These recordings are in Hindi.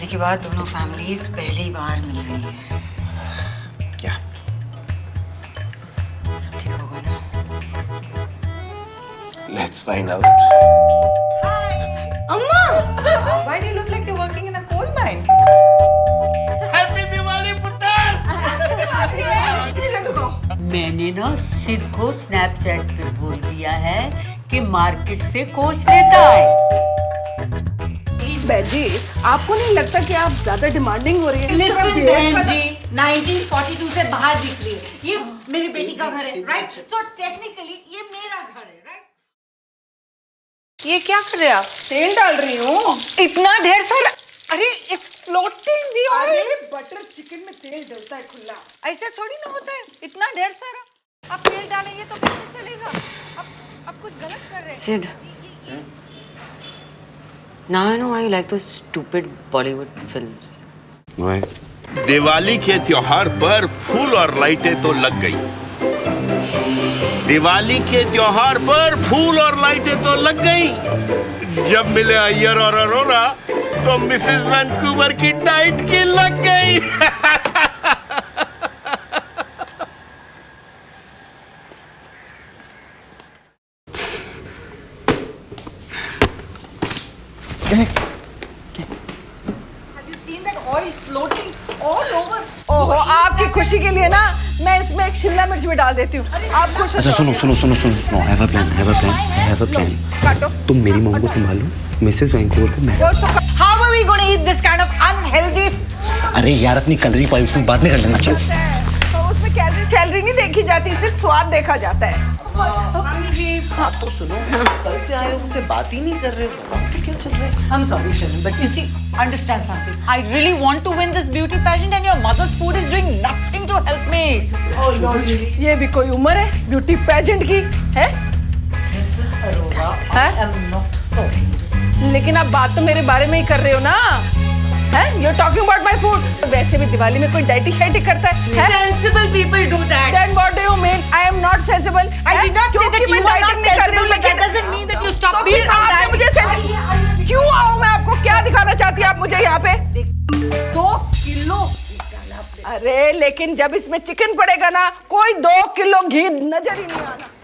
शादी के बाद दोनों फैमिलीज पहली बार मिल रही हैं। क्या सब ठीक होगा ना? Let's find out. अम्मा, why do you look like you're working in a coal mine? Happy Diwali पुत्र। मैंने ना सिद्ध को स्नैपचैट पे बोल दिया है कि मार्केट से कोच लेता है। जी, आपको नहीं लगता कि आप ज्यादा डिमांडिंग हो रही है? Listen, बहन जी, 1942 से बाहर निकली। ये मेरी बेटी का घर है, राइट? So technically ये मेरा घर है, राइट? ये क्या कर रहे हैं आप? तेल डाल रही हूँ। इतना ढेर सारा, अरे it's floating the oil। अरे बटर चिकन में तेल डलता है खुला। ऐसा थोड़ी ना होता है, इतना ढेर सारा। आप तेल डालेंगे तो कैसे चलेगा? आप कुछ गलत कर रहे हैं। Sid, now I know why you like those stupid Bollywood films. Why? Diwali के त्योहार पर फूल और लाइटें तो लग गई। दिवाली के त्योहार पर फूल और लाइटें तो लग गई। जब मिले अय्यर और अरोरा तो मिसेस वैंकूवर की डाइट की लग गई। ओहो, आपकी खुशी के लिए ना मैं इसमें एक शिमला मिर्च भी डाल देती हूँ। आप खुश हो अच्छा जाओगे। सुनो I have a plan. काटो। तुम मेरी मम्मी को संभालो, मिसेस वैंकूवर को message. How are we going to eat this kind of unhealthy? अरे यार अपनी कैलोरी पॉलिसी बाद में कर लेना। चलो तो उसमें कैलोरी नहीं देखी जाती, सिर्फ स्वाद देखा जाता है। हाँ तो सुनो, कल से आए उनसे बात ही नहीं कर रहे हो, बताओ कि क्या चल रहा है? I'm sorry, Charan, but you see, understand something. I really want to win this beauty pageant, and your mother's food is doing nothing to help me. ये भी कोई उम्र है ब्यूटी पेजेंट की है? लेकिन आप बात तो मेरे बारे में ही कर रहे हो ना? हैं? You're talking about my food. वैसे भी दिवाली में कोई डाइटी शाइटी करता है? Sensible people do that. Then what do you mean? I am not sensible. I did not say that you are not sensible, but that doesn't mean that you stop me from that. मुझे sensible क्यों आऊँ मैं? आपको क्या दिखाना चाहती है आप मुझे यहाँ पे? 2 किलो। अरे लेकिन जब इसमें चिकन पड़ेगा ना, कोई 2 किलो घी नजर ही नहीं आना।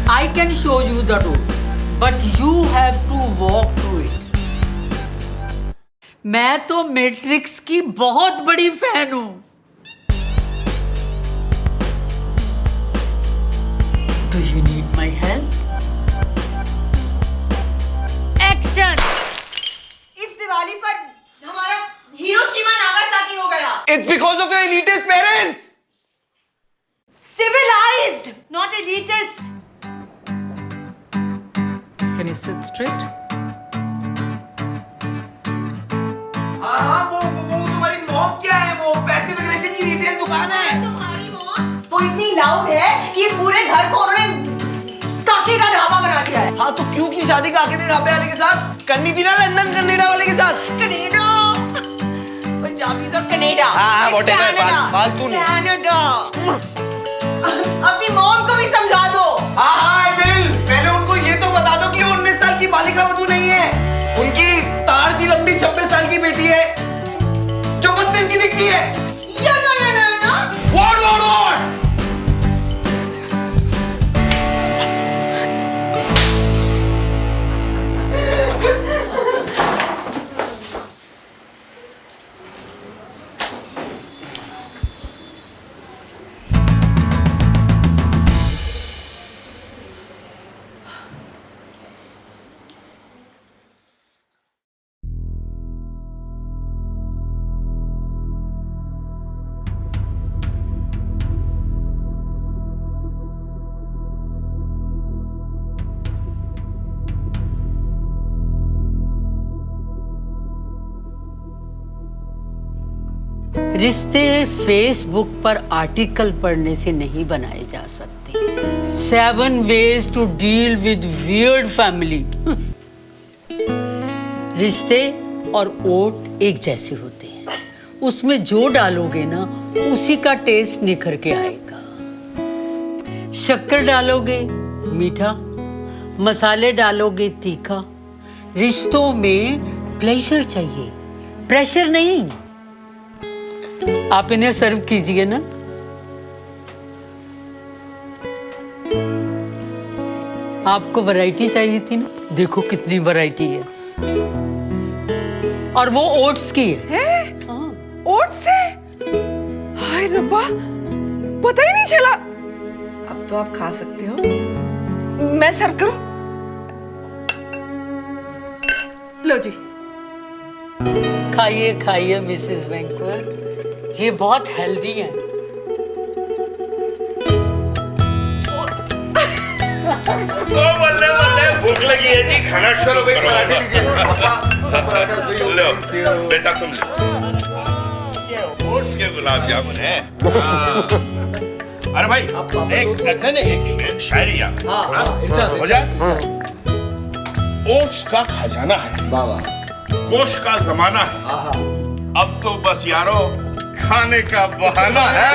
I can show you the road, but you have to walk through it. मैं तो मैट्रिक्स की बहुत बड़ी फैन हूँ। Do you need my help? Action! इस दिवाली पर हमारा हिरोशिमा नागासाकी हो गया। It's because of your elitist parents. Civilized, not elitist. Can you sit straight? हाँ वो तुम्हारी मॉम क्या है? वो पैसिव एग्रेशन की रिटेल दुकान है। तुम्हारी मौत वो इतनी लाउड है कि इस पूरे घर को उन्होंने काके का ढाबा बना दिया है। हाँ तो क्यों की शादी काके के ढाबे वाले के साथ करनी थी ना, लंदन कनाडा वाले के साथ। कनाडा, पंजाबी और कनाडा। हाँ, whatever, फालतू नहीं। कनाडा। अपनी मॉम को भी समझा दो। हाँ बिल, पहले उनको ये तो बता दो कि वो 19 साल की बालिका वधू नहीं है, उनकी तार सी लंबी 26 साल की बेटी है जो 32 की दिखती है। What? रिश्ते फेसबुक पर आर्टिकल पढ़ने से नहीं बनाए जा सकते। 7 ways to deal with weird family। रिश्ते और ओट एक जैसे होते हैं, उसमें जो डालोगे ना उसी का टेस्ट निखर के आएगा। शक्कर डालोगे मीठा, मसाले डालोगे तीखा। रिश्तों में प्लेजर चाहिए, प्रेशर नहीं। आप इन्हें सर्व कीजिए ना। आपको वैरायटी चाहिए थी ना, देखो कितनी वैरायटी है। और वो ओट्स की है। ओट्स से? हाय रब्बा, पता ही नहीं चला। अब तो आप खा सकते हो। मैं सर्व करूं? लो जी। खाइए खाइए मिसेस वेंकूवर, ये बहुत हेल्दी है। बल्ले बल्ले, भूख लगी है जी, खाना शुरू करो। लो बेटा, तुम लो। ये ओट्स के गुलाब जामुन है। अरे भाई, एक शायरी याद हो जाए। ओट्स का खजाना है, गोश्त का जमाना है, अब तो बस यारो खाने का बहाना है।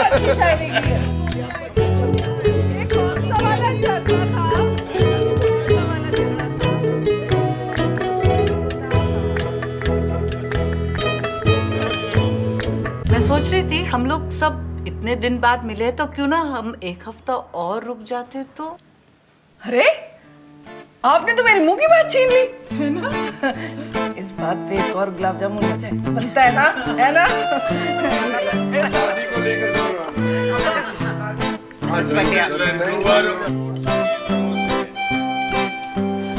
अच्छी शायरी की है। ये कौन सा वाला झरना था? कौन सा वाला झरना था? मैं सोच रही थी हम लोग सब इतने दिन बाद मिले तो क्यों ना हम एक हफ्ता और रुक जाते तो। अरे आपने तो मेरे मुंह की बात छीन ली, है ना? इस बात पे एक और गुलाब जामुन हो जाए, बनता है ना? है ना?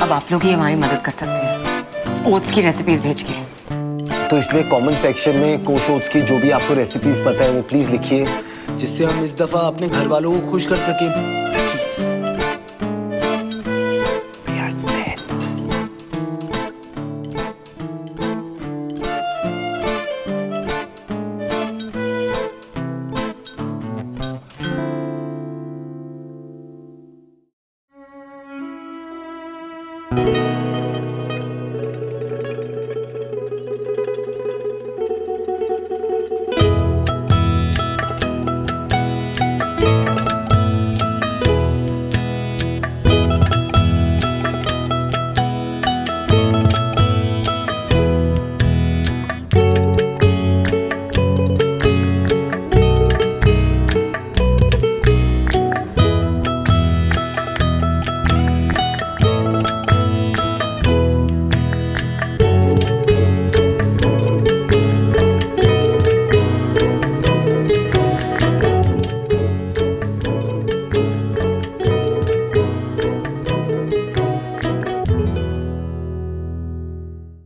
अब आप लोग ही हमारी मदद कर सकते हैं ओट्स की रेसिपीज भेज के। तो इसलिए कमेंट सेक्शन में कोश ओट्स की जो भी आपको रेसिपीज पता है वो प्लीज लिखिए, जिससे हम इस दफा अपने घर वालों को खुश कर सकें।